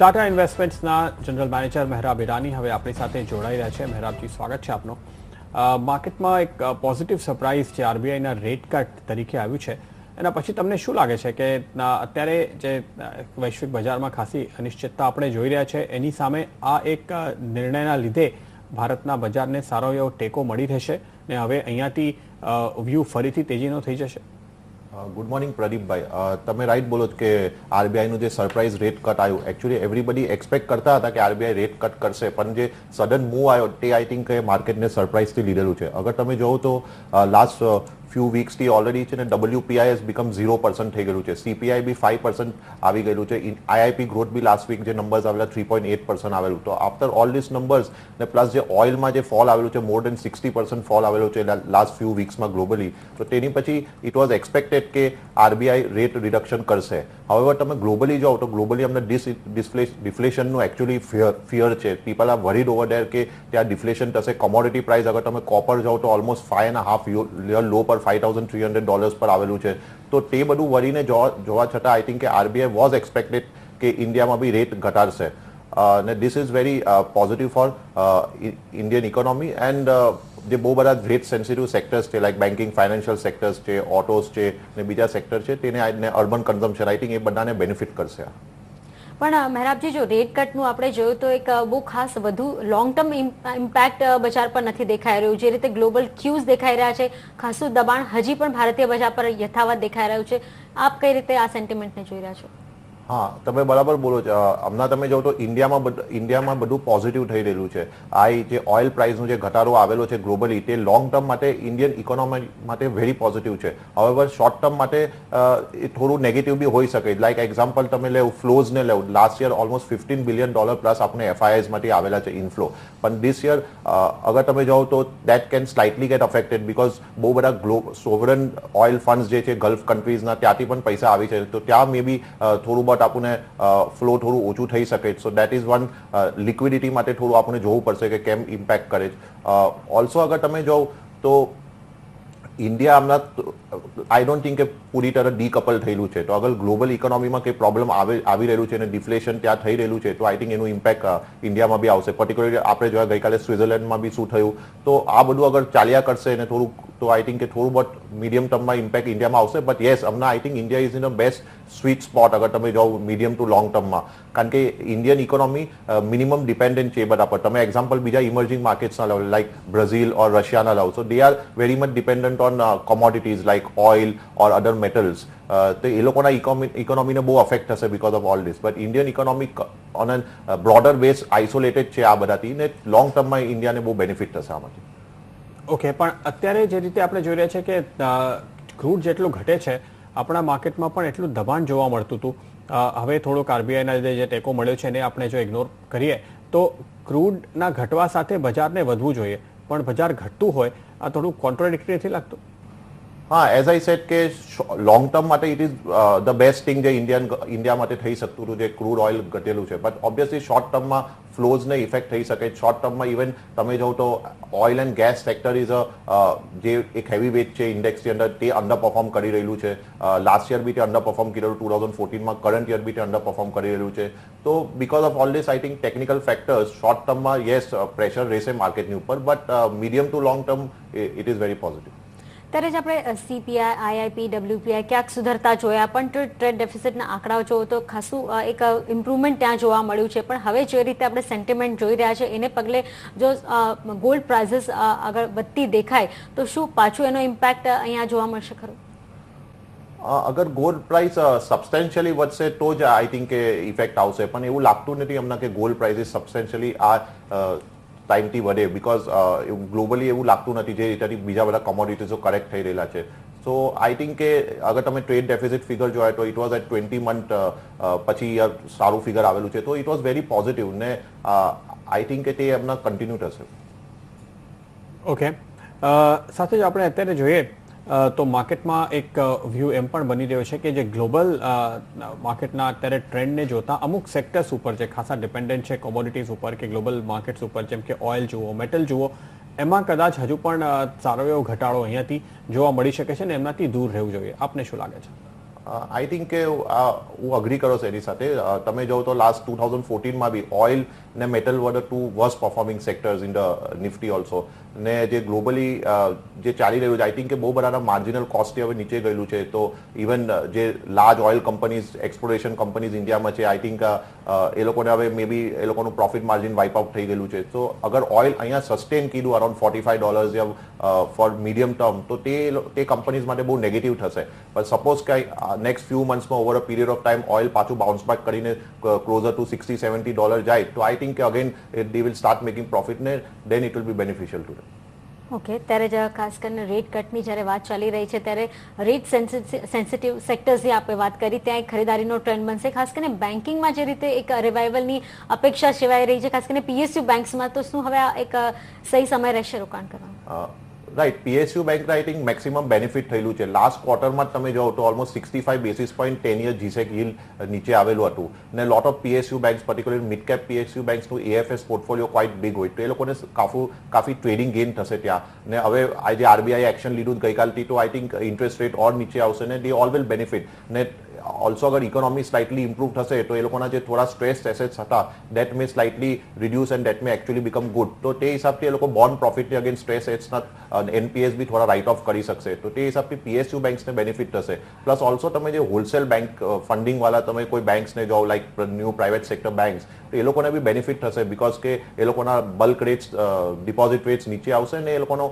Tata ઇન્વેસ્ટમેન્ટ્સના general manager મહેરાબ Irani હવે આપણી સાથે જોડાઈ રહ્યા છે. મહેરાબજી, સ્વાગત છે આપનું. માર્કેટમાં એક પોઝિટિવ સરપ્રાઇઝ જે આરબીઆઈના રેટ કટ તરીકે આવ્યું છે, એના પછી તમને શું લાગે છે કે અત્યારે જે વૈશ્વિક બજારમાં ખાસી અનિશ્ચિતતા આપણે જોઈ રહ્યા છે, એની સામે આ એક નિર્ણયના લીધે ભારતના બજારને સારો એવો ટેકો મળી રહેશે ને હવે અહીંયાથી વ્યૂ ફરીથી તેજીનો થઈ જશે? ગુડ મોર્નિંગ પ્રદીપભાઈ, તમે રાઈટ બોલો કે આરબીઆઈનું જે સરપ્રાઇઝ રેટ કટ આવ્યું, એકચ્યુઅલી એવરીબડી એક્સપેક્ટ કરતા હતા કે આરબીઆઈ રેટ કટ કરશે, પણ જે સડન મૂવ આવ્યો તે આઈ થિંક માર્કેટને સરપ્રાઇઝથી લીધેલું છે. અગર તમે જોવો તો લાસ્ટ ફ્યુ વીક્સથી ઓલરેડી છે ને WPI હેઝ બીકમ 0% થઈ ગયેલું છે, CPI બી 5% આવી ગયેલું છે, IIP ગ્રોથ બી લાસ્ટ વીક જે નંબર્સ આવેલા 3.8% આવેલું. તો આફ્ટર ઓલ ધીસ નંબર્સ ને પ્લસ જે ઓઇલમાં જે ફોલ આવેલું છે, મોર દેન 60% ફોલ આવેલો છે લાસ્ટ ફ્યુ વીક્સમાં ગ્લોબલી, તો તેની પછી ઇટ વોઝ એક્સપેક્ટેડ કે આરબીઆઈ રેટ રિડક્શન કરશે. હવે તમે ગ્લોબલી જાઓ તો ગ્લોબલી અમને ડિફ્લેશનનું એકચ્યુઅલી ફિયર છે. People are worried over there કે ત્યાં ડિફ્લેશન થશે. કોમોડિટી પ્રાઇસ અગર તમે કોપર જાઓ તો ઓલમોસ્ટ 5.5 યર લો પર $5,300 પર આવેલું છે. તો તે બધું વરીને જોવા છતાં આઈ થિંક કે આરબીઆઈ વોઝ એક્સપેક્ટેડ કે ઇન્ડિયામાં બી રેટ ઘટાડશે. અને this is very positive four Indian economy and જે બહુ બધા રેટ સેન્સિટિવ સેક્ટર્સ છે, લાઈક બેન્કિંગ, ફાઇનાન્શિયલ સેક્ટર્સ છે, ઓટોસ છે ને બીજા સેક્ટર છે, તેને અર્બન કન્ઝમ્પશન આઈ થિંક એ બધાને બેનિફિટ કરશે. પણ મહેરાબજી, જો રેટ કટનું આપણે જોયું તો એક બહુ ખાસ વધુ લોંગ ટર્મ ઇમ્પેક્ટ બજાર પર નથી દેખાઈ રહ્યું. જે રીતે ગ્લોબલ ક્યુઝ દેખાઈ રહ્યા છે, ખાસું દબાણ હજી પણ ભારતીય બજાર પર યથાવત દેખાઈ રહ્યું છે. આપ કઈ રીતે આ સેન્ટિમેન્ટને જોઈ રહ્યા છો? હા, તમે બરાબર બોલો છો. હમણાં તમે જાઓ તો ઇન્ડિયામાં બધું પોઝિટિવ થઈ રહેલું છે. આ જે ઓઇલ પ્રાઇસનો જે ઘટાડો આવેલો છે ગ્લોબલી, તે લોંગ ટર્મ માટે ઇન્ડિયન ઇકોનોમી માટે વેરી પોઝિટિવ છે. હવે શોર્ટ ટર્મ માટે એ થોડું નેગેટિવ બી હોઈ શકે. લાઈક એક્ઝામ્પલ તમે લેવું, ફ્લોઝને લેવું, last year almost $15 billion plus આપણે એફઆઈઆઈઝમાંથી આવેલા છે ઇનફ્લો. પણ ધીસ યર અગર તમે જાઓ તો that can slightly get affected because બહુ બધા સોવરન ઓઇલ ફંડ્સ જે છે ગલ્ફ કન્ટ્રીઝના, ત્યાંથી પણ પૈસા આવી છે. તો ત્યાં મે બી થોડું બટ આપણને ફ્લો થોડું ઓછું થઈ શકે. સો દેટ ઇઝ વન. લિક્વિડિટી માટે થોડું આપણે જોવું પડશે કે કેમ ઇમ્પેક્ટ કરે છે. ઓલ્સો અગર તમે જાઓ તો ઇન્ડિયા હમણાં આઈ ડોન્ટ થિંક કે પૂરી તરફ ડીકપલ થયેલું છે. તો અગર ગ્લોબલ ઇકોનોમીમાં કંઈ પ્રોબ્લેમ આવી રહેલું છે અને ડિફ્લેશન ત્યાં થઈ રહેલું છે, તો આઈ થિંક એનું ઇમ્પેક્ટ ઇન્ડિયામાં બી આવશે. પર્ટિક્યુલરલી આપણે જોયા ગઈકાલે સ્વિટ્ઝરલેન્ડમાં બી શું થયું. તો આ બધું અગર ચાલ્યા કરશે ને થોડું, તો આઈ થિંક કે થોડું બટ મીડિયમ ટર્મમાં ઇમ્પેક્ટ ઇન્ડિયામાં આવશે. બટ યસ, હમણાં I think India is in a best sweet spot અગર તમે જાઓ મીડિયમ ટુ લોંગ ટર્મમાં. કારણ કે ઇન્ડિયન ઇકોનોમી મિનિમમ ડિપેન્ડન્ટ છે એ બધા પર. તમે એક્ઝામ્પલ બીજા ઇમર્જિંગ માર્કેટ્સના લાવો, લાઈક બ્રાઝિલ ઓર રશિયાના લાવો, so they are very much dependent on commodities like oil or other metals. તો એ લોકોના ઇકોનોમીને બહુ અફેક્ટ થશે because of all this. But Indian economy on a broader base isolated છે આ બધાથી, ને લોંગ ટર્મમાં ઇન્ડિયાને બહુ બેનિફિટ થશે આમાંથી. ઓકે, પણ અત્યારે જે રીતે આપણે જોઈ રહ્યા છે કે ક્રૂડ જેટલું ઘટે છે, આપણા માર્કેટમાં પણ એટલું દબાણ જોવા મળતું હતું. હવે થોડુંક આરબીઆઈના લીધે જે ટેકો મળ્યો છે એને આપણે જો ઇગ્નોર કરીએ તો ક્રૂડના ઘટવા સાથે બજારને વધવું જોઈએ, પણ બજાર ઘટતું હોય આ થોડું કોન્ટ્રાડિક્ટરી નથી લાગતું? હા, એઝ આઈ સેડ કે લોંગ ટર્મ માટે it is the best thing જે ઇન્ડિયા માટે થઈ શકતું હતું, જે ક્રૂડ ઓઇલ ઘટેલું છે. બટ ઓબ્વિયસલી શોર્ટ ટર્મમાં ફ્લોઝને ઇફેક્ટ થઈ શકે. શોર્ટ ટર્મમાં ઇવન તમે જાઓ તો oil and gas sector is જે એક હેવી વેટ છે ઇન્ડેક્સની અંદર, તે અંડર પરફોર્મ કરી રહેલું છે. લાસ્ટ યર બી તે અંડર પરફોર્મ કરેલું 2014માં, કરંટ યર બી તે અંડર પરફોર્મ કરી રહેલું છે. તો because of all this I think technical factors short ટર્મમાં યસ પ્રેશર રહેશે માર્કેટની ઉપર, but medium to long term it is very positive. ત્યારે જ આપણે CPI, IIP, WPI ક્યાંક સુધરતા જોયા, પણ ટ્રેડ ડેફિસિટના આંકડાઓ જોવો તો ખાસું એક ઇમ્પ્રુવમેન્ટ ત્યાં જોવા મળ્યું છે. પણ હવે જે રીતે આપણે સેન્ટિમેન્ટ જોઈ રહ્યા છે એને પગલે જો ગોલ્ડ પ્રાઇઝીસ આગળ વધતી દેખાય તો શું પાછું એનો ઇમ્પેક્ટ અહીંયા જોવા મળશે ખરું? અગર ગોલ્ડ પ્રાઇસ સબસ્ટેન્શિયલી વધશે તો જ આઈ થિંક કે ઇફેક્ટ આવશે. પણ એવું લાગતું નથી હમણાં કે ગોલ્ડ પ્રાઇઝીસ સબસ્ટેન્શિયલી આ ટાઈમથી વધે, બિકોઝ ગ્લોબલી એવું લાગતું નથી જે રીતેથી બીજા બધા કોમોડિટીઝો કરેક્ટ થઈ રહેલા છે. સો આઈ થિંક કે અગર તમે ટ્રેડ ડેફિસિટ ફિગર જોયા તો ઇટ વોઝ એટ 20 મંથ પછી સારું ફિગર આવેલું છે. તો ઇટ વોઝ વેરી પોઝિટિવ ને આઈ થિંક કે તે હમણાં કન્ટિન્યુ થશે. ઓકે, સાથે જ આપણે અત્યારે જોઈએ તો માર્કેટમાં એક વ્યૂ એમ પણ બની રહ્યો છે કે જે ગ્લોબલ માર્કેટના અત્યારે ટ્રેન્ડને જોતા અમુક સેક્ટર્સ ઉપર જે ખાસા ડિપેન્ડન્ટ છે કોમોડિટીઝ ઉપર કે ગ્લોબલ માર્કેટ્સ ઉપર, જેમ કે ઓઇલ જુઓ, મેટલ જુઓ, એમાં કદાચ હજુ પણ સારો એવો ઘટાડો અહીંયાથી જોવા મળી શકે છે ને એમનાથી દૂર રહેવું જોઈએ. આપને શું લાગે છે? આઈ થિંક કે હું અગ્રી કરો છું એની સાથે. તમે જો તો લાસ્ટ 2014માં બી ઓઇલ ને metal were the two worst performing sectors in the Nifty also. ને જે ગ્લોબલી જે ચાલી રહ્યું છે આઈ થિંક કે બહુ બધાના માર્જિનલ કોસ્ટથી હવે નીચે ગયેલું છે. તો ઇવન જે large oil companies exploration companies ઇન્ડિયામાં છે આઈ થિંક એ લોકોને હવે મે બી એ લોકોનું પ્રોફિટ માર્જિન વાઇપ આઉટ થઈ ગયેલું છે. તો અગર ઓઇલ અહીંયા સસ્ટેન કીધું અરાઉન્ડ $45 યા ફોર મીડિયમ ટર્મ તો તે કંપનીઝ માટે બહુ નેગેટિવ થશે. પણ સપોઝ કે નેક્સ્ટ ફ્યુ મંથ્સમાં over a period of time oil પાછું બાઉન્સ બેક કરીને ક્લોઝર ટુ $60-70 જાય તો આઈ થિંક કે again they will start making profit ને then it will be beneficial to them. Okay, ત્યારે જ ખાસ કરીને રેટ કટની જ્યારે વાત ચાલી રહી છે ત્યારે રેટ સેન્સિટિવ સેક્ટર્સની આપણે વાત કરી ત્યાં એક ખરીદારીનો ટ્રેન્ડ બનશે. ખાસ કરીને બેન્કિંગમાં જે રીતે એક રિવાઇવલની અપેક્ષા સેવાઈ રહી છે, ખાસ કરીને પીએસયુ બેંક્સમાં, તો શું હવે આ એક સહી સમય રહેશે રોકાણ કરવાનો? રાઈટ, પીએસયુ બેંકને આઈ થિંક મેક્સિમમ બેનિફિટ થયેલું છે. લાસ્ટ ક્વાર્ટરમાં તમે જો તો almost 65 basis point 10 year G sec yield નીચે આવેલું હતું. ને lot of PSU banks particularly mid cap PSU બેંક્સનું એએફએસ પોર્ટફોલિયો ક્વાઇટ બિગ હોય તો એ લોકોને કાફી ટ્રેડિંગ ગેઇન થશે ત્યાં. ને હવે આજે આરબીઆઈ એક્શન લીધું ગઈકાલથી તો આઈ થિંક ઇન્ટરેસ્ટ રેટ ઓર નીચે આવશે ને દે ઓલ વિલ બેનિફિટ. ને ઓલ્સો અગર ઇકોનોમી સ્લાઇટલી ઇમ્પ્રુવ થશે તો એ લોકોના જે થોડા સ્ટ્રેસ એસેટ્સ હતા that May slightly reduce and that May actually become good. તો તે હિસાબથી એ લોકો બોન્ડ પ્રોફિટની અગેન સ્ટ્રેસ એસેટ્સના એનપીએસ બી થોડા રાઇટ ઓફ કરી શકશે. તો તે હિસાબથી પીએસયુ બેંક્સને બેનિફિટ થશે. પ્લસ ઓલ્સો તમે જે હોલસેલ બેંક ફંડિંગ વાળા તમે કોઈ બેંક્સને જાઓ like new private sector banks તો એ લોકોને બી બેનિફિટ થશે બીકોઝ કે એ લોકોના બલ્ક રેટ્સ ડિપોઝિટ રેટ્સ નીચે આવશે ને એ લોકોનો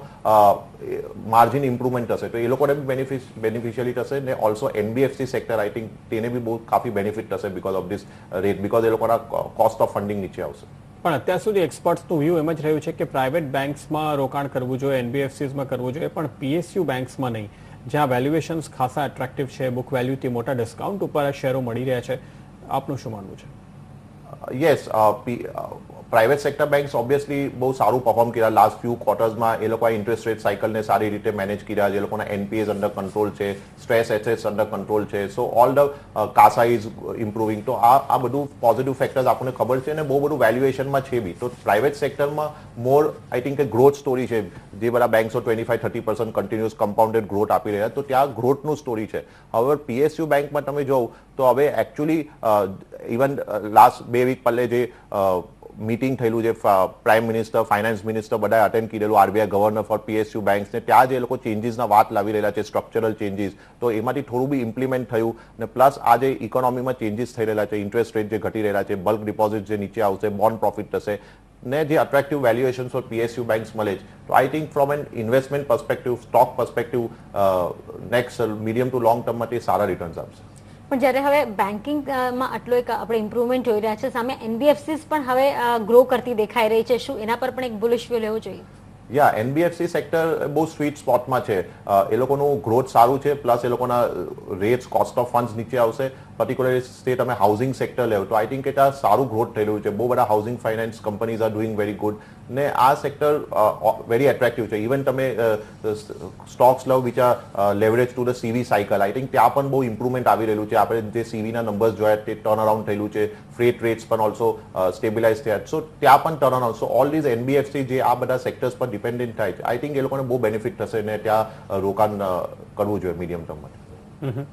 માર્જિન ઇમ્પ્રુવમેન્ટ થશે. તો એ લોકોને બી બેનિફિશિયલી થશે. ને also NBFC sector I think તેને બી બહુ કાફી બેનિફિટ થશે because of this rate because એ લોકોના કોસ્ટ ઓફ ફંડિંગ નીચે આવશે. પણ અત્યાર સુધી એક્સપર્ટ્સનું વ્યૂ એમ જ રહ્યું છે કે પ્રાઇવેટ બેંક્સમાં રોકાણ કરવું જોઈએ, એનબીએફસીઝમાં કરવું જોઈએ, પણ પીએસયુ બેંક્સમાં નહીં, જ્યાં વેલ્યુએશન્સ ખાસા એટ્રેક્ટિવ છે, બુક વેલ્યુથી મોટા ડિસ્કાઉન્ટ ઉપર આ શેરો મળી રહ્યા છે. આપનું શું માનવું છે? Yes, private sector banks obviously બહુ સારું પરફોર્મ કર્યા લાસ્ટ ફ્યુ ક્વાર્ટર્સમાં. એ લોકોએ ઇન્ટરેસ્ટ રેટ સાયકલને સારી રીતે મેનેજ કર્યા. જે લોકોના એનપીએસ અંડર કંટ્રોલ છે, સ્ટ્રેસ એસેટ્સ અંડર કંટ્રોલ છે. સો all the Casa is improving. તો આ બધું પોઝિટિવ ફેક્ટર્સ આપણને ખબર છે અને બહુ બધું વેલ્યુએશનમાં છે બી. તો પ્રાઇવેટ સેક્ટરમાં મોર આઈ થિંક કે ગ્રોથ સ્ટોરી છે. જે બધા બેંક્સો 25-30% કન્ટિન્યુઅસ કમ્પાઉન્ડેડ ગ્રોથ આપી રહ્યા તો ત્યાં ગ્રોથનું સ્ટોરી છે. હવે પીએસયુ બેંકમાં તમે જોવ તો હવે એકચ્યુઅલી ઇવન લાસ્ટ 2 વીક પહેલે જે મીટિંગ થયેલું છે પ્રાઇમ મિનિસ્ટર, ફાઇનાન્સ મિનિસ્ટર બધાએ અટેન્ડ કરેલું, RBI governor for PSU banks ને ત્યાં જે લોકો ચેન્જીસના વાત લાવી રહેલા છે, સ્ટ્રક્ચરલ ચેન્જીસ, તો એમાંથી થોડું બી ઇમ્પ્લિમેન્ટ થયું. ને પ્લસ આ જે ઇકોનોમીમાં ચેન્જીસ થઈ રહેલા છે, ઇન્ટરેસ્ટ રેટ જે ઘટી રહેલા છે, બલ્ક ડિપોઝિટ જે નીચે આવશે, બોન્ડ પ્રોફિટ થશે ને જે attractive valuation for PSU banks મળે છે. તો I think from an investment perspective, stock perspective next medium to long ટર્મમાં તે સારા રિટર્ન્સ આપશે. પણ જ્યારે હવે બેન્કિંગમાં આટલો એક આપણે ઇમ્પ્રુવમેન્ટ જોઈ રહ્યા છે, સામે એનબીએફસીસ પણ હવે ગ્રો કરતી દેખાઈ રહી છે, શું એના પર પણ એક બુલિશ વ્યૂ લેવો જોઈએ? યા, એનબીએફસી સેક્ટર બહુ સ્વીટ સ્પોટમાં છે. એ લોકોનું ગ્રોથ સારું છે, પ્લસ એ લોકોના રેટ્સ, કોસ્ટ ઓફ ફંડ્સ નીચે આવશે. પર્ટિક્યુલરલી સ્ટે તમે હાઉસિંગ સેક્ટર લેવો તો આઈ થિંક કે ત્યાં સારું ગ્રોથ થઈ રહ્યું છે. બહુ બધા housing finance companies are doing very good ને આ સેક્ટર વેરી એટ્રેક્ટિવ છે. ઇવન તમે સ્ટોક્સ લો which are leverage to the CV cycle, I think ત્યાં પણ બહુ ઇમ્પ્રુવમેન્ટ આવી રહેલું છે. આપણે જે સીવીના નંબર્સ જોયા તે ટર્ન અરાઉન્ડ થયેલું છે. ફ્રેટ રેટ્સ પણ ઓલ્સો સ્ટેબિલાઇઝ થયા. સો ત્યાં પણ turn around. So all these NBFC જે આ બધા સેક્ટર્સ પર ડિપેન્ડન્ટ થાય છે, આઈ થિંક એ લોકોને બહુ બેનિફિટ થશે ને ત્યાં રોકાણ કરવું જોઈએ મીડિયમ ટર્મ માટે.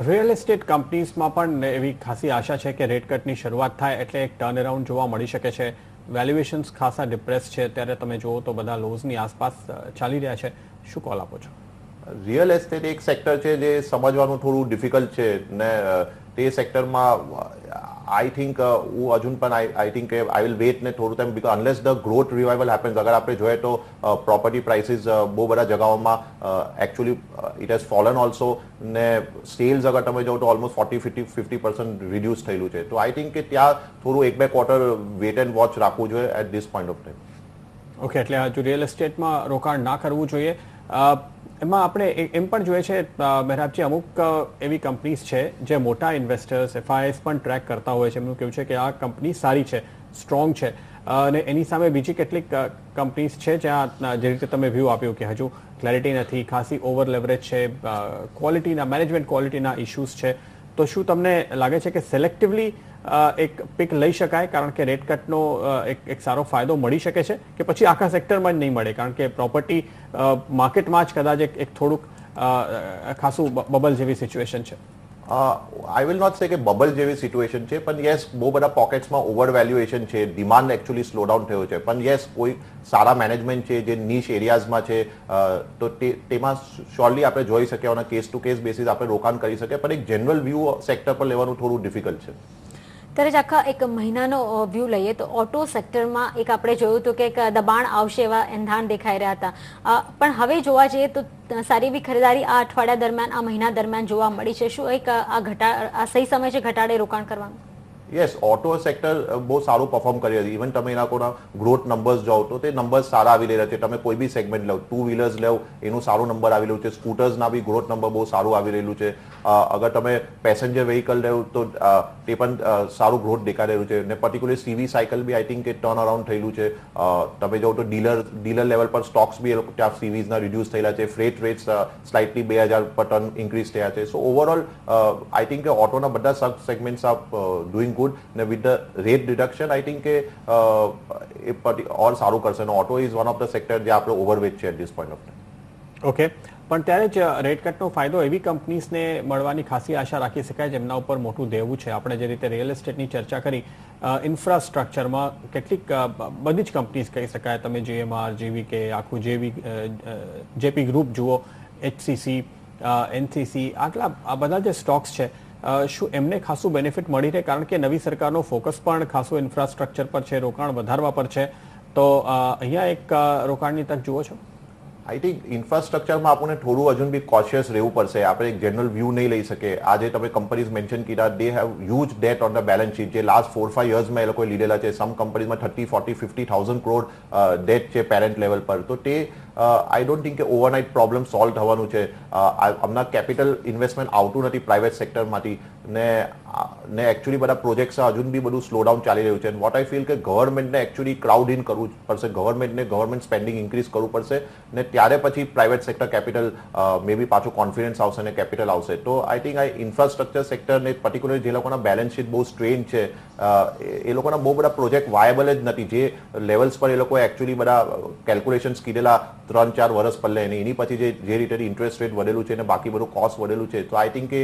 રિયલ એસ્ટેટ કંપનીઝમાં પણ એવી ખાસી આશા છે કે રેટ કટની શરૂઆત થાય એટલે એક ટર્ન અરાઉન્ડ જોવા મળી શકે છે. વેલ્યુએશન્સ ખાસા ડિપ્રેસ છે, ત્યારે તમે જુઓ તો બધા લોઝની આસપાસ ચાલી રહ્યા છે. શું કોલ આપો છો? રિયલ એસ્ટેટ એક સેક્ટર છે જે સમજવાનું થોડું ડિફિકલ્ટ છે ને તે સેક્ટરમાં આઈ થિંક હું હજુ પણ I think I will wait ને થોડું time because unless the growth revival happens. અગર આપણે જોઈએ તો પ્રોપર્ટી પ્રાઇસીસ બહુ બધા જગાઓમાં actually it has fallen also ને સેલ્સ અગર તમે જો તો ઓલમોસ્ટ 40-50% રિડ્યુસ થયેલું છે. તો આઈ થિંક કે ત્યાં થોડું 1-2 ક્વાર્ટર વેટ એન્ડ વોચ રાખવું જોઈએ at this point of time. Okay, એટલે હજુ રિયલ એસ્ટેટમાં રોકાણ ના કરવું જોઈએ. એમાં આપણે એમ પણ જોઈએ છે મહેરાબજી, અમુક એવી કંપનીઝ છે જે મોટા ઇન્વેસ્ટર્સ, એફઆઈએસ પણ ટ્રેક કરતા હોય છે. એમનું કહેવું છે કે આ કંપની સારી છે, સ્ટ્રોંગ છે, અને એની સામે બીજી કેટલીક કંપનીઝ છે જ્યાં જે રીતે તમે વ્યૂ આપ્યું કે હજુ ક્લેરિટી નથી, ખાસી ઓવર લેવરેજ છે, ક્વોલિટીના, મેનેજમેન્ટ ક્વોલિટીના ઇશ્યુઝ છે. તો શું તમને લાગે છે કે સિલેક્ટિવલી એક પિક લઈ શકાય કારણ કે રેટ કટનો એક સારો ફાયદો મળી શકે છે, કે પછી આખા સેક્ટરમાં જ નહીં મળે કારણ કે પ્રોપર્ટી માર્કેટમાં જ કદાચ એક થોડુંક ખાસું બબલ જેવી સિચ્યુએશન છે? આઈ વિલ નોટ સે કે બબલ જેવી સિચ્યુએશન છે, પણ યસ બહુ બધા પોકેટ્સમાં ઓવર વેલ્યુએશન છે, ડિમાન્ડ એકચ્યુઅલી સ્લો ડાઉન થયો છે, પણ યસ કોઈ સારા મેનેજમેન્ટ છે જે નીશ એરિયાઝમાં છે તો તેમાં શ્યોરલી આપણે જોઈ શકીએ અને કેસ ટુ કેસ બેસિસ આપણે રોકાણ કરી શકીએ, પણ એક જનરલ વ્યૂ સેક્ટર પર લેવાનું થોડું ડિફિકલ્ટ છે. ત્યારે જ આખા એક મહિનાનો વ્યૂ લઈએ તો ઓટો સેક્ટરમાં એક આપણે જોયું હતું કે એક દબાણ આવશે એવા એંધાણ દેખાઈ રહ્યા હતા, પણ હવે જોવા જઈએ તો સારી એવી ખરીદારી આ અઠવાડિયા દરમિયાન આ મહિના દરમિયાન જોવા મળી છે. શું એક આ સહી સમય છે ઘટાડે રોકાણ કરવાનું? યસ, ઓટો સેક્ટર બહુ સારું પરફોર્મ કરી હતી. ઇવન તમે એના કોના ગ્રોથ નંબર્સ જાઓ તો તે નંબર્સ સારા આવી રહ્યા છે. તમે કોઈ બી સેગમેન્ટ લો, ટુ વ્હીલર્સ લેવ એનું સારું નંબર આવી રહ્યું છે, સ્કૂટર્સના બી ગ્રોથ નંબર બહુ સારું આવી રહેલું છે. અગર તમે પેસેન્જર વ્હીકલ લેવ તો તે પણ સારું ગ્રોથ દેખાઈ રહ્યું છે, ને પર્ટિક્યુલર સીવી સાયકલ બી આઈ થિંક કે ટર્ન અરાઉન્ડ થયેલું છે. તમે જો તો ડીલર લેવલ પર સ્ટોક્સ બી એ લોકો ત્યાં સીવીઝના રિડ્યુસ થયેલા છે, ફ્રેટ રેટ્સ સ્લાઇટલી 2000 પર ટન ઇન્ક્રીઝ થયા છે. સો ઓવરઓલ આઈ થિંક કે ઓટોના બધા sub segments are doing good. With the rate reduction, I think और સારું કરશે. Auto is one of the sector જે આપણે ઓવરવેટ છે at this point of time. Okay, પણ ત્યારે જ રેટ કટનો ફાયદો એવી કંપનીઝને મળવાની ખાસી આશા રાખી શકાય જેમના ઉપર મોટું દેવું છે. આપણે જે રીતે રિયલ એસ્ટેટની ચર્ચા કરી, ઇન્ફ્રાસ્ટ્રક્ચરમાં કેટલીક બધી જ કંપનીઝ કહી શકાય, તમે GMR, JVK, આખું જેપી ગ્રુપ જુઓ, HCC, NCC, આટલા આ બધા જે સ્ટોક્સ છે, શું એમને ખાસું બેનિફિટ મળી રહે? કારણ કે નવી સરકારનો ફોકસ પણ ખાસું ઇન્ફ્રાસ્ટ્રક્ચર પર છે, રોકાણ વધારવા પર છે, તો અહીંયા એક રોકાણની તક જુઓ છો? આઈ થિંક ઇન્ફ્રાસ્ટ્રક્ચરમાં આપણને થોડું હજુ બી કોશિયસ રહેવું પડશે. આપણે એક જનરલ વ્યૂ નહીં લઈ શકીએ. આજે તમે કંપનીઝ મેન્શન કર્યા, they have huge date on the balance sheet, જે લાસ્ટ 4-5 યર્સમાં એ લોકોએ લીધેલા છે. સમ કંપનીઝમાં 30-40-50,000 કરોડ ડેટ છે પેરેન્ટ લેવલ પર. તો તે આઈ ડોન્ટ થિંક કે ઓવરનાઇટ પ્રોબ્લેમ સોલ્વ થવાનું છે. હમણાં કેપિટલ ઇન્વેસ્ટમેન્ટ આવતું નથી પ્રાઇવેટ સેક્ટરમાંથી, ને એકચ્યુઅલી બધા પ્રોજેક્ટ્સ હજુ બી બધું સ્લો ડાઉન ચાલી રહ્યું છે. વોટ આઈ ફીલ કે ગવર્મેન્ટને એકચ્યુઅલી ક્રાઉડ ઇન કરવું પડશે, ગવર્મેન્ટ સ્પેન્ડિંગ ઇન્ક્રીઝ કરવું પડશે, ને ત્યારે પછી પ્રાઇવેટ સેક્ટર કેપિટલ મે બી પાછું કોન્ફિડન્સ આવશે ને કેપિટલ આવશે. તો આઈ થિંક આ ઇન્ફ્રાસ્ટ્રક્ચર સેક્ટર ને પર્ટિક્યુલર જે લોકોના બેલેન્સ શીટ બહુ સ્ટ્રેન છે, એ લોકોના બહુ બધા પ્રોજેક્ટ વાયેબલ જ નથી. જે લેવલ્સ પર એ લોકોએ એકચ્યુઅલી બધા કેલ્ક્યુલેશન્સ કીધેલા 3-4 વર્ષ પહેલા, એની પછી જે રીતે ઇન્ટરેસ્ટ રેટ વધેલું છે ને બાકી બધું કોસ્ટ વધેલું છે, તો આઈ થિંક કે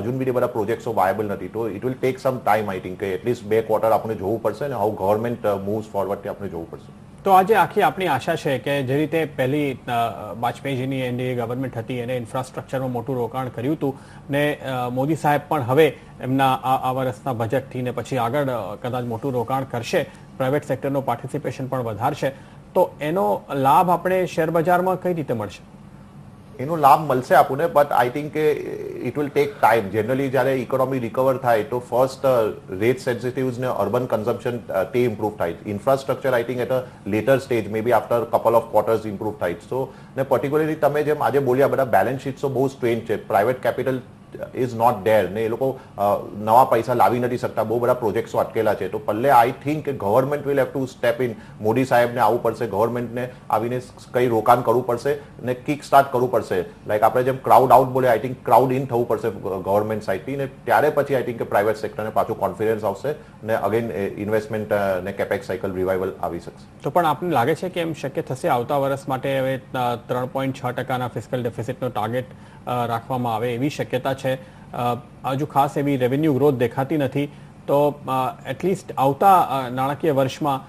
હજુ બી બધા પ્રોજેક્ટ્સો વાયેબલ નથી. તો it will tech some time. I think કે એટલીસ્ટ 2 ક્વાર્ટર આપણે જોવું પડશે ને હાઉ ગવર્મેન્ટ મૂવ્સ ફોરવર્ડ તે આપણે જોવું પડશે. તો આજે આખી આપણી આશા છે કે જે રીતે પહેલી વાજપેયીજીની એનડીએ ગવર્મેન્ટ હતી એને ઇન્ફ્રાસ્ટ્રક્ચરમાં મોટું રોકાણ કર્યું હતું, ને મોદી સાહેબ પણ હવે એમના આ વર્ષના બજેટથી ને પછી આગળ કદાચ મોટું રોકાણ કરશે, પ્રાઇવેટ સેક્ટરનો પાર્ટિસિપેશન પણ વધારશે, તો એનો લાભ આપણે શેર બજારમાં કઈ રીતે મળશે? એનો લાભ મળશે આપણને, બટ આઈ થિંક કે it will take time. Generally જ્યારે ઇકોનોમી રિકવર થાય તો ફર્સ્ટ રેટ સેન્સિટિવ્સ ને અર્બન કન્ઝમ્પશન તે ઇમ્પ્રૂવ થાય. Infrastructure I think at a later stage, may be after couple of quarters improve થાય. સો ને particularly તમે જેમ આજે બોલ્યા, બધા બેલેન્સ શીટ્સો બહુ સ્ટ્રેન છે, private capital is not there, ને એ લોકો નવા પૈસા લાવી નથી શકતા, બહુ બધા પ્રોજેક્ટ્સો અટકેલા છે. તો પહેલે આઈ થિંક કે government will have to step in. Modi સાહેબને આવવું પડશે, ગવર્મેન્ટને આવીને કઈ રોકાણ કરવું પડશે ને કિક સ્ટાર્ટ કરવું પડશે. લાઈક આપણે જેમ ક્રાઉડ આઉટ બોલે, આઈ થિંક ક્રાઉડ ઇન થવું પડશે ગવર્મેન્ટ સાઇડથી, ને ત્યારે પછી આઈ થિંક કે પ્રાઇવેટ સેક્ટરને પાછું કોન્ફિડન્સ આવશે ને અગેન ઇન્વેસ્ટમેન્ટ ને કેપેક્સ સાયકલ રિવાઇવલ આવી શકશે. તો પણ આપને લાગે છે કે એમ શક્ય થશે આવતા વર્ષ માટે હવે 3.6% ફિસ્કલ ડેફિસિટનો ટાર્ગેટ રાખવામાં આવે એવી શક્યતા છે? હજુ ખાસ એવી રેવન્યુ ગ્રોથ દેખાતી નથી, તો એટલીસ્ટ આવતા નાણાકીય વર્ષમાં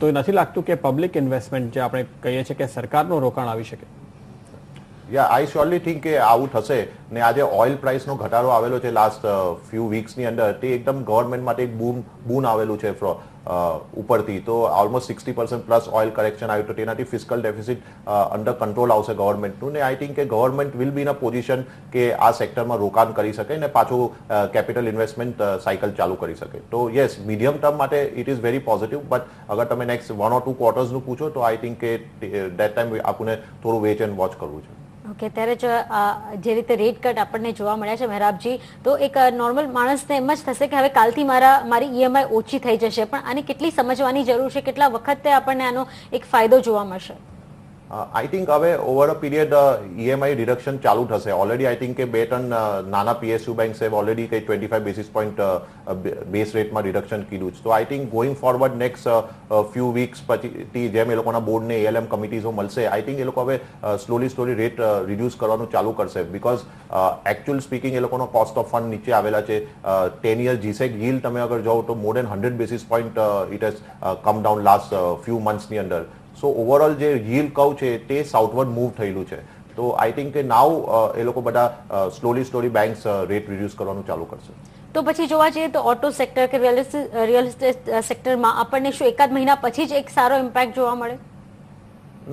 તો નથી લાગતું કે પબ્લિક ઇન્વેસ્ટમેન્ટ જે આપણે કહીએ છીએ કે સરકારનું રોકાણ આવી શકે? યા આઈ શ્યોરલી થિંક કે આવું થશે. ને આજે ઓઇલ પ્રાઇસનો ઘટાડો આવેલો છે લાસ્ટ ફ્યુ વીક્સની અંદર, તે એકદમ ગવર્મેન્ટ માટે એક બૂન આવેલું છે ઉપરથી. તો ઓલમોસ્ટ 60% પ્લસ ઓઇલ કરેક્શન આવ્યું, તો તેનાથી ફિસ્કલ ડેફિસિટ અંડર કંટ્રોલ આવશે ગવર્મેન્ટનું. ને આઈ થિંક કે government will be in a position કે આ સેક્ટરમાં રોકાણ કરી શકે ને પાછું કેપિટલ ઇન્વેસ્ટમેન્ટ સાયકલ ચાલુ કરી શકે. તો યસ, મીડિયમ ટર્મ માટે it is very positive, but અગર તમે નેક્સ્ટ 1 or 2 ક્વાર્ટર્સનું પૂછો તો આઈ થિંક કે દેટ ટાઈમ આપણને થોડું વેચ એન્ડ વોચ કરવું છે. ઓકે, ત્યારે જે રીતે રેટ કટ આપણને જોવા મળ્યા છે મહેરાબજી, તો એક નોર્મલ માણસને એમ જ થશે કે હવે કાલથી મારી ઈએમઆઈ ઓછી થઈ જશે, પણ આની કેટલી સમજવાની જરૂર છે? કેટલા વખતે આપણને આનો એક ફાયદો જોવા મળશે? આઈ થિંક હવે over a period EMI reduction ચાલુ થશે. ઓલરેડી આઈ થિંક કે 2-3 નાના પીએસયુ બેંક્સ have ઓલરેડી કંઈ 25 બેસિસ પોઈન્ટ બેઝ રેટમાં રિડક્શન કીધું છે. તો I think going forward next few weeks પછી જેમ એ લોકોના બોર્ડને એએલએમ કમિટીઝો મળશે, આઈ થિંક એ લોકો હવે સ્લોલી રેટ રિડ્યુસ કરવાનું ચાલુ કરશે. બીકોઝ એકચ્યુઅલ સ્પીકિંગ એ લોકોનો કોસ્ટ ઓફ ફંડ નીચે આવેલા છે. 10 year GSEC yield તમે અગર જાઓ તો more than 100 basis point it has come down last few મંથ્સની અંદર. સો ઓવરઓલ જે yield કર્વ છે તે સાઉથવર્ડ મૂવ થયેલું છે. તો આઈ થિંક કે નાવ એ લોકો બધા સ્લોલી બેંક્સ રેટ રિડ્યુસ કરવાનું ચાલુ કરશે. તો પછી જોવા જઈએ તો ઓટો સેક્ટર કે રિયલ એસ્ટેટ સેક્ટરમાં આપણને શું એકાદ મહિના પછી જ એક સારો ઇમ્પેક્ટ જોવા મળે?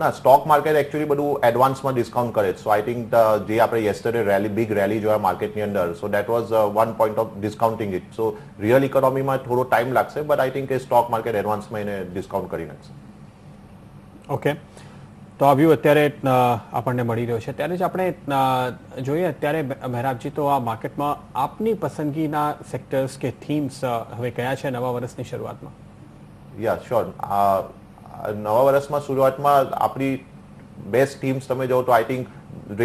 ના, સ્ટોક માર્કેટ એકચ્યુઅલી બધું એડવાન્સમાં ડિસ્કાઉન્ટ કરે છે. સો આઈ થિંક જે આપણે યસ્ટરડે બિગ રેલી જોયા માર્કેટની અંદર, so that was one point of discounting it. So real ઇકોનોમીમાં થોડો ટાઈમ લાગશે, બટ આઈ થિંક કે સ્ટોક માર્કેટ એડવાન્સમાં એને ડિસ્કાઉન્ટ કરી નાખશે. ઓકે, તો આ વ્યૂ અત્યારે આપણને મળી રહ્યો છે. ત્યારે જ આપણે જોઈએ અત્યારે મહેરાબજી, તો આ માર્કેટમાં આપની પસંદગીના સેક્ટર્સ કે થીમ્સ હવે કયા છે નવા વર્ષની શરૂઆતમાં? યા શ્યોર. નવા વર્ષમાં શરૂઆતમાં આપણી બેસ્ટ થીમ્સ તમે જો તો I think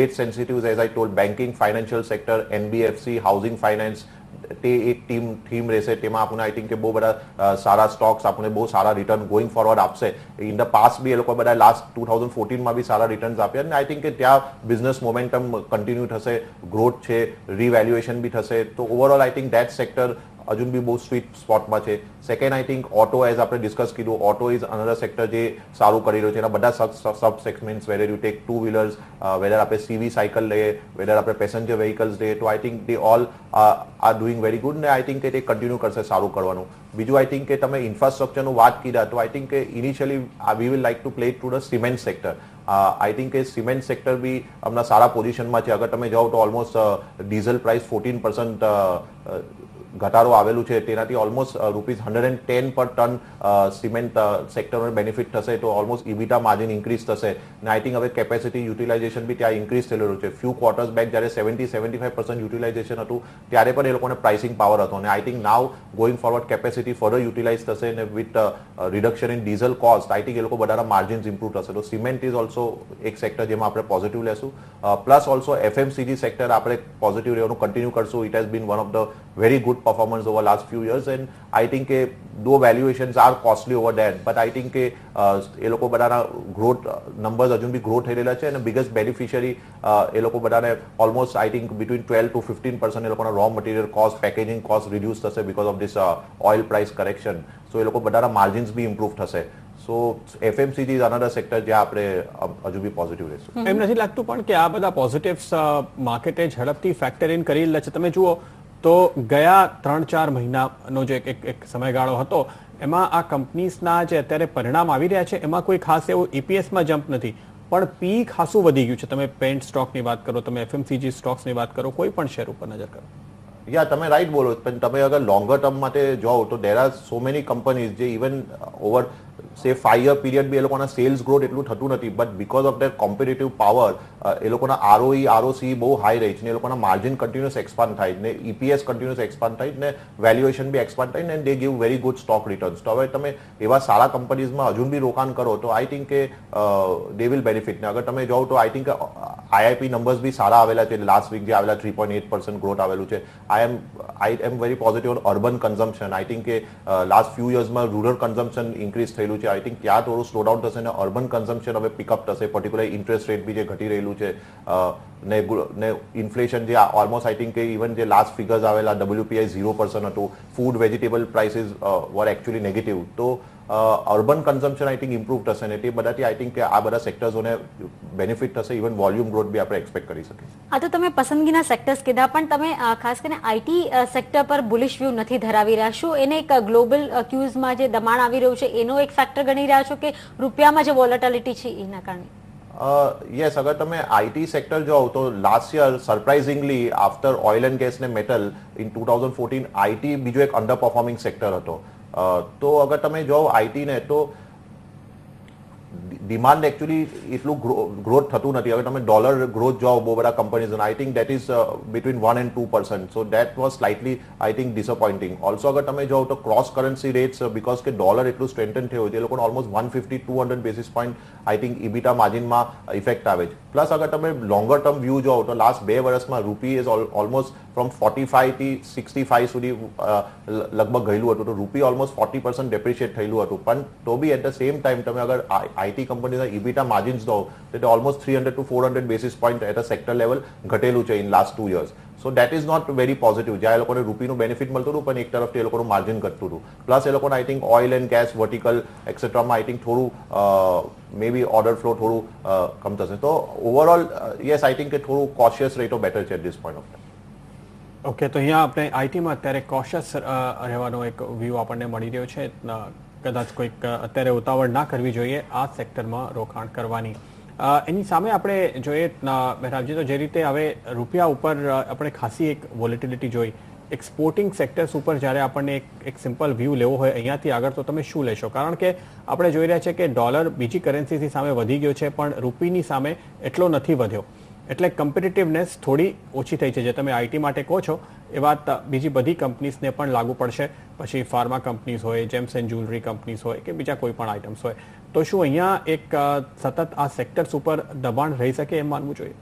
rate sensitive as I told, banking, financial sector, NBFC, housing finance, તે એક થીમ રહેશે. તેમાં આપણને આઈ થિંક કે બહુ બધા સારા સ્ટોક્સ આપણને બહુ સારા રિટર્ન ગોઈંગ ફોરવર્ડ આપશે. ઇન ધ પાસ્ટ બી એ લોકો બધા લાસ્ટ 2014માં બી સારા રિટર્ન્સ આપ્યા અને આઈ થિંક કે ત્યાં બિઝનેસ મોમેન્ટમ કન્ટિન્યુ થશે, ગ્રોથ છે, રીવેલ્યુએશન બી થશે. તો overall I think that sector હજુ બી બહુ સ્વીટ સ્પોટમાં છે. Second I think auto, as આપણે ડિસ્કસ કીધું, ઓટો ઇઝ અનધર સેક્ટર જે સારું કરી રહ્યું છે. એના બધા sub segments, whether you take two wheelers, whether આપણે સીવી સાયકલ લઈએ, વેધર આપણે પેસેન્જર વ્હીકલ્સ લઈએ, તો I think they all are doing very good ને આઈ થિંક કે તે કન્ટિન્યુ કરશે સારું કરવાનું. બીજું આઈ થિંક કે તમે ઇન્ફ્રાસ્ટ્રક્ચરનું વાત કીધા, તો આઈ થિંક કે initially we will like to play to the cement sector. I think કે સિમેન્ટ સેક્ટર બી હમણાં સારા પોઝિશનમાં છે. અગર તમે જાઓ તો ઓલમોસ્ટ ડીઝલ પ્રાઇસ 14% ઘટાડો આવેલું છે. તેનાથી ઓલમોસ્ટ ₹110 પર ટન સિમેન્ટ સેક્ટરને બેનિફિટ થશે. તો ઓલમોસ્ટ ઇબીટા માર્જિન ઇન્ક્રીઝ થશે. અને આઈ થિંક હવે કેપેસિટી યુટિલાઇઝેશન બી ત્યાં ઇન્ક્રીઝ થયેલું છે. ફ્યુ ક્વાર્ટર્સ બેક જ્યારે 70-75% યુટિલાઇઝેશન હતું ત્યારે પણ એ લોકોને પ્રાઇસિંગ પાવર હતો. અને I think now going forward capacity further utilise થશે અને with reduction in diesel cost I think એ લોકો બધાના માર્જિન્સ ઇમ્પ્રૂવ થશે. તો સિમેન્ટ ઇઝ ઓલ્સો એક સેક્ટર જેમાં આપણે પોઝિટિવ લેશું. પ્લસ ઓલ્સો એફએમસીજી સેક્ટર આપણે પોઝિટિવ રહેવાનું કન્ટિન્યુ કરશું. It has been one of the very good performance over last few years, and I think though valuations are costly over that, but I think એ લોકો બધાના growth numbers હજુ બી grow થઈ રહેલા છે. અને બિગેસ્ટ બેનિફિશિયરી એ લોકો બધાને ઓલમોસ્ટ આઈ થિંક બિટવીન 12-15% એ લોકોના raw material cost, packaging cost reduce થશે because of this oil price correction. So એ લોકો બધાના માર્જિન્સ બી ઇમ્પ્રૂવ થશે. So FMCG is another sector જ્યાં આપણે હજુ બી પોઝિટિવ રહીશું. એમ નથી લાગતું પણ કે આ બધા પોઝિટિવ્સ માર્કેટે ઝડપથી ફેક્ટર ઇન કરી લે છે? તમે જુઓ તો ગયા 3-4 મહિનાનો જે એક સમયગાળો હતો એમાં આ કંપનીઝના જે અત્યારે પરિણામ આવી રહ્યા છે એમાં કોઈ ખાસ એવું ઈપીએસમાં જમ્પ નથી, પણ પી ખાસું વધી ગયું છે. તમે પેન્ટ સ્ટોકની વાત કરો, તમે એફએમસીજી સ્ટોક્સની વાત કરો, કોઈ પણ શેર ઉપર નજર કરો. યા તમે રાઈટ બોલો, પણ તમે અગર લોંગર ટર્મ માટે જાઓ તો there are so many companies જે ઇવન ઓવર સે 5 year પીરિયડ બી એ લોકોના સેલ્સ ગ્રોથ એટલું થતું નથી, but because of their competitive power એ લોકોના ROE ROC બહુ હાઈ રહી છે ને એ લોકોના માર્જિન કન્ટિન્યુઅસ એક્સપાન્ડ થાય ને EPS કન્ટિન્યુઅસ એક્સપાન્ડ થાય ને વેલ્યુએશન બી એક્સપાન્ડ થાય ને they give very good stock returns. તો હવે તમે એવા સારા કંપનીઝમાં હજુ બી રોકાણ કરો તો આઈ થિંક કે દે વિલ બેનિફિટ. ને અગર તમે જાઓ તો આઈ થિંક આઈઆઈપી નંબર્સ બી સારા આવેલા છે. લાસ્ટ વીક જે આવેલા 3.8% ગ્રોથ આવેલું છે. I am very positive on urban consumption. I think કે last few years માં rural consumption increase થયેલું છે. I think ત્યાં થોડું સ્લો ડાઉન થશે અને urban consumption હવે પિકઅપ થશે. પર્ટિક્યુલર ઇન્ટરેસ્ટ રેટ બી જે ઘટી રહેલું છે ને ઇન્ફ્લેશન જે ઓલમોસ્ટ આઈ થિંક કે ઇવન જે લાસ્ટ ફિગર્સ આવેલા WPI 0% હતું. ફૂડ વેજીટેબલ પ્રાઇસીસ વર એકચ્યુઅલી નેગેટિવ. તો urban consumption I think improve થશે ને તે બધાથી આઈ થિંક કે આ બધા સેક્ટર્સોને બેનિફિટ થશે. ઇવન વોલ્યુમ ગ્રોથ બી આપણે એક્સપેક્ટ કરી શકીએ. આ તો તમે પસંદગીના સેક્ટર્સ કીધા, પણ તમે ખાસ કરીને આઈટી સેક્ટર પર બુલિશ વ્યૂ નથી ધરાવી રહ્યા. શું એને એક ગ્લોબલ ક્યુઝમાં જે દબાણ આવી રહ્યું છે એનો એક ફેક્ટર ગણી રહ્યા છો કે રૂપિયામાં જે વોલેટિલિટી છે એના કારણે? યસ, અગર તમે આઈટી સેક્ટર જાઓ તો last year surprisingly after oil and gas ને મેટલ ઇન 2014 આઈટી બીજો એક અંડર પરફોર્મિંગ સેક્ટર હતો. તો અગર તમે જાઓ આઈટી ને તો ડિમાન્ડ એકચ્યુઅલી એટલું ગ્રોથ થતું નથી. હવે તમે ડોલર ગ્રોથ જોવો બહુ બધા companies, I think that is between 1 and 2%. So that was slightly I think disappointing. Also અગર તમે જોવો તો ક્રોસ કરન્સી રેટ્સ બીકોઝ કે ડોલર એટલું સ્ટ્રેન્થન થયું છે, એ લોકોને almost 150-200 basis point I think EBITA માર્જિનમાં ઇફેક્ટ આવે છે. પ્લસ અગર તમે લોંગર ટર્મ વ્યૂ જોવો તો લાસ્ટ 2 વર્ષમાં રૂપી ઇઝ ઓલમોસ્ટ ફ્રોમ 45 થી 65 સુધી લગભગ ગયેલું હતું. તો રૂપી ઓલમોસ્ટ 40% ડેપ્રિશિએટ થયેલું હતું. પણ તો બી એટ ધ સેમ ટાઈમ તમે અગર આઈટી કંપનીના ઇબીટા માર્જિન્સ દો તો almost 300 to 400 basis point at a sector level ઘટેલું છે in last 2 years. So that is not very positive. જ્યાં એ લોકોને રૂપીનું બેનિફિટ મળતું હતું પણ એક તરફથી એ લોકોનું માર્જિન ઘટતું હતું. પ્લસ એ લોકોને I think oil and gas vertical એક્સેટ્રામાં આઈ થિંક થોડું મે બી ઓર્ડર ફ્લો થોડું કમ થશે. તો ઓવરઓલ યસ આઈ થિંક કે થોડું કોશિયસ રેટો બેટર છે at this point of time. Okay, તો અહીંયા આપણે આઈટીમાં અત્યારે કોશિયસ રહેવાનો એક વ્યૂ આપણને મળી રહ્યો છે. કદાચ કોઈક અત્યારે ઉતાવળ ના કરવી જોઈએ આ સેક્ટરમાં રોકાણ કરવાની. એની સામે આપણે જોઈએ મહેરાબજી, તો જે રીતે હવે રૂપિયા ઉપર આપણે ખાસી એક વોલેટિલિટી જોઈ, એક્સપોર્ટિંગ સેક્ટર્સ ઉપર જ્યારે આપણને એક સિમ્પલ વ્યૂ લેવો હોય અહીંયાથી આગળ, તો તમે શું લેશો? કારણ કે આપણે જોઈ રહ્યા છીએ કે ડોલર બીજી કરન્સીની સામે વધી ગયો છે પણ રૂપીની સામે એટલો નથી વધ્યો. એટલે કમ્પિટિટિવનેસ થોડી ઓછી થઈ છે. જે તમે આઈટી માટે કહો છો એ વાત બીજી બધી કંપનીઝને પણ લાગુ પડશે. પછી ફાર્મા કંપનીઝ હોય, જેમ્સ એન્ડ જ્વેલરી કંપનીઝ હોય કે બીજા કોઈ પણ આઇટમ્સ હોય. તો શું અહીંયા એક સતત આ સેક્ટર્સ ઉપર દબાણ રહી શકે એમ માનવું જોઈએ?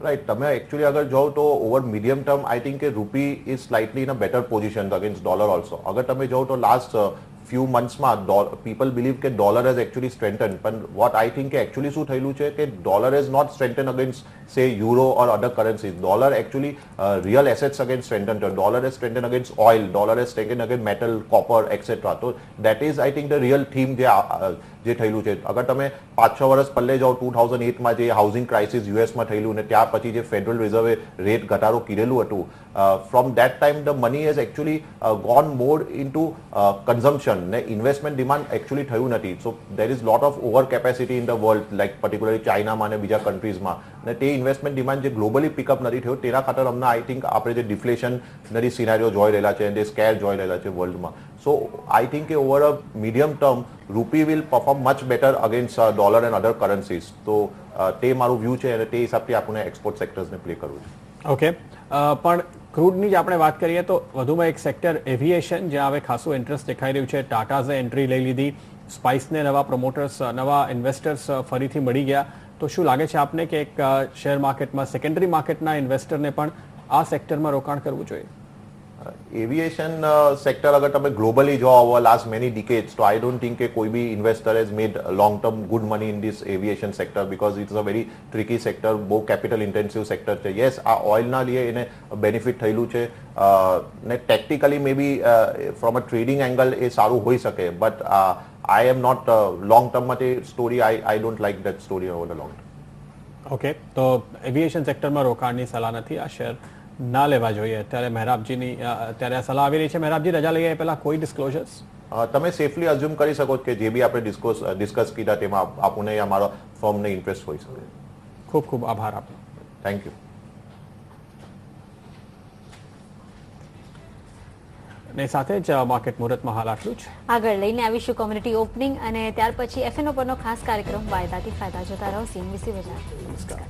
રાઈટ. તમે એકચ્યુઅલી અગર જોવો તો over medium term I think કે rupee is slightly in a better position against dollar also. અગર તમે જોવો તો લાસ્ટ few months માં people believe કે dollar has actually strengthened, પણ what I think કે actually શું થયેલું છે કે dollar has not strengthened against say euro or other currencies. Dollar actually real assets against strengthened. Dollar has strengthened against oil, dollar has strengthened against metal, copper, etc. તો that is I think the real theme જે થયેલું છે. અગર તમે 5-6 વર્ષ પહેલે જાઓ 2008માં જે હાઉસિંગ ક્રાઇસિસ યુએસમાં થયેલું ને ત્યાર પછી જે ફેડરલ રિઝર્વે રેટ ઘટાડો કરેલું હતું, from that time the money has actually gone more into consumption ને ઇન્વેસ્ટમેન્ટ ડિમાન્ડ એકચ્યુઅલી થયું નથી. સો there is lot of over capacity in the world like particularly ચાઇનામાં અને બીજા કન્ટ્રીઝમાં, ને તે ઇન્વેસ્ટમેન્ટ ડિમાન્ડ જે ગ્લોબલી પિકઅપ નથી થયું તેના ખાતર અમને આઈ થિંક આપણે જે ડિફ્લેશનરી સિનારીઓ જોઈ રહેલા છે, જે સ્કેર જોઈ રહેલા છે વર્લ્ડમાં. સો આઈ થિંક કે over a medium term rupee will perform much better against dollar and other currencies. તો તે મારું વ્યૂ છે અને તે હિસાબથી આપણે એક્સપોર્ટ સેક્ટર્સને પ્લે કરવું છે. ઓકે, પણ ક્રૂડની જ આપણે વાત કરીએ તો વધુમાં એક સેક્ટર એવિએશન, જ્યાં હવે ખાસું ઇન્ટરેસ્ટ દેખાઈ રહ્યું છે. ટાટાઝે એન્ટ્રી લઈ લીધી, સ્પાઇસને નવા પ્રમોટર્સ, નવા ઇન્વેસ્ટર્સ ફરીથી મળી ગયા. તો શું લાગે છે આપને કે એક શેર માર્કેટમાં સેકન્ડરી માર્કેટના ઇન્વેસ્ટરને પણ આ સેક્ટરમાં રોકાણ કરવું જોઈએ? એવિએશન સેક્ટર અગર તમે ગ્લોબલી જો ઓવર લાસ્ટ મેની ડિકેડ્સ, તો આઈ ડોન્ટ થિંક કે કોઈ બી investor has made long term good money in this aviation sector because it's a very tricky sector, બહુ કેપિટલ ઇન્ટેન્સિવ સેક્ટર છે. યસ, આ ઓઇલના લીધે એને બેનિફિટ થયેલું છે ને technically may be from a trading angle એ સારું હોઈ શકે, but I am not long term માટે story, I don't like that story over the long term. Okay, તો એવિએશન સેક્ટરમાં રોકાણની સલાહ નથી, આ શેર ના લેવા જોઈએ. અત્યારે મહેરાબજીની અત્યારે સલાહ આવી રહી છે. મહેરાબજી, રજા લઈએ પહેલા કોઈ ડિસ્ક્લોઝર્સ તમે સેફલી અઝ્યુમ કરી શકો કે જે બી આપણે ડિસ્કસ કીધા તેમાં આપણને અમારા ફર્મને ઇન્ટરેસ્ટ હોઈ શકે. ખૂબ ખૂબ આભાર આપનો. Thank you. ને સાથે જ માર્કેટ મુહૂર્તમાં હાલ આટલું જ. આગળ લઈને આવીશું કોમ્યુનિટી ઓપનિંગ અને ત્યાર પછી એફએનઓ પરનો ખાસ કાર્યક્રમ વાયદાથી ફાયદા. જોતા રહો CNBC બજાર. નમસ્કાર.